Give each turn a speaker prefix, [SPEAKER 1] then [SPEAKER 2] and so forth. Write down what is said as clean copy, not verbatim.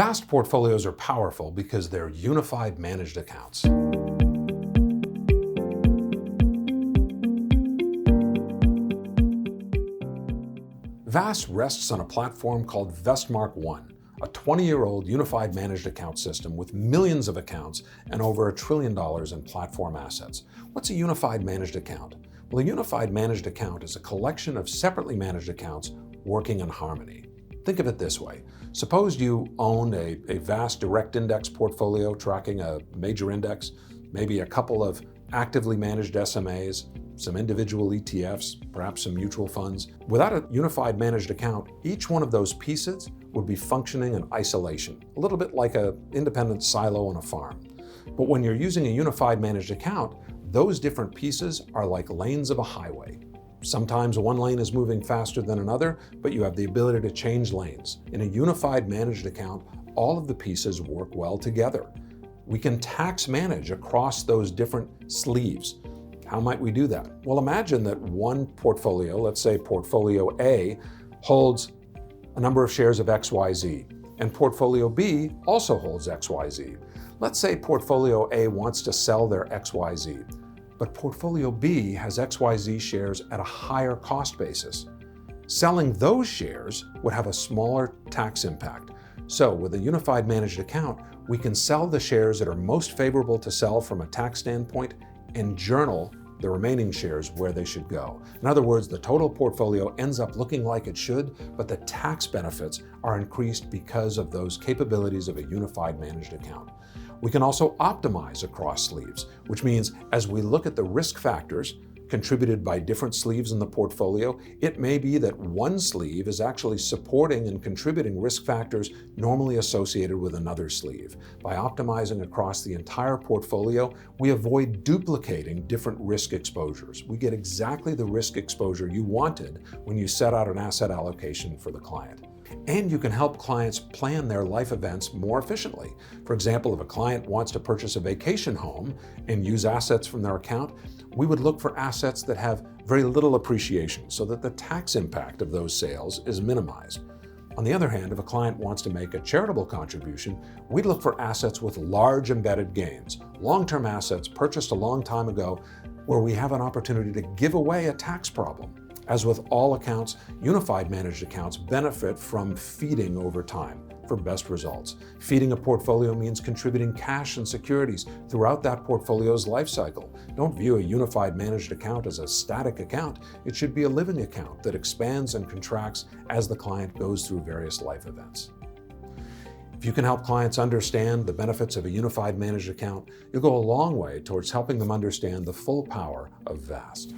[SPEAKER 1] Vast portfolios are powerful because they're unified managed accounts. Vast rests on a platform called Vestmark One, a 20-year-old unified managed account system with millions of accounts and over $1 trillion in platform assets. What's a unified managed account? Well, a unified managed account is a collection of separately managed accounts working in harmony. Think of it this way. Suppose you own a vast direct index portfolio tracking a major index, maybe a couple of actively managed SMAs, some individual ETFs, perhaps some mutual funds. Without a unified managed account, each one of those pieces would be functioning in isolation, a little bit like an independent silo on a farm. But when you're using a unified managed account, those different pieces are like lanes of a highway. Sometimes one lane is moving faster than another, but you have the ability to change lanes. In a unified managed account, all of the pieces work well together. We can tax manage across those different sleeves. How might we do that? Well, imagine that one portfolio, let's say portfolio A, holds a number of shares of XYZ, and portfolio B also holds XYZ. Let's say portfolio A wants to sell their XYZ, but portfolio B has XYZ shares at a higher cost basis. Selling those shares would have a smaller tax impact. So with a unified managed account, we can sell the shares that are most favorable to sell from a tax standpoint and journal the remaining shares where they should go. In other words, the total portfolio ends up looking like it should, but the tax benefits are increased because of those capabilities of a unified managed account. We can also optimize across sleeves, which means as we look at the risk factors contributed by different sleeves in the portfolio, it may be that one sleeve is actually supporting and contributing risk factors normally associated with another sleeve. By optimizing across the entire portfolio, we avoid duplicating different risk exposures. We get exactly the risk exposure you wanted when you set out an asset allocation for the client. And you can help clients plan their life events more efficiently. For example, if a client wants to purchase a vacation home and use assets from their account, we would look for assets that have very little appreciation so that the tax impact of those sales is minimized. On the other hand, if a client wants to make a charitable contribution, we'd look for assets with large embedded gains, long-term assets purchased a long time ago where we have an opportunity to give away a tax problem. As with all accounts, unified managed accounts benefit from feeding over time for best results. Feeding a portfolio means contributing cash and securities throughout that portfolio's life cycle. Don't view a unified managed account as a static account. It should be a living account that expands and contracts as the client goes through various life events. If you can help clients understand the benefits of a unified managed account, you'll go a long way towards helping them understand the full power of Vast.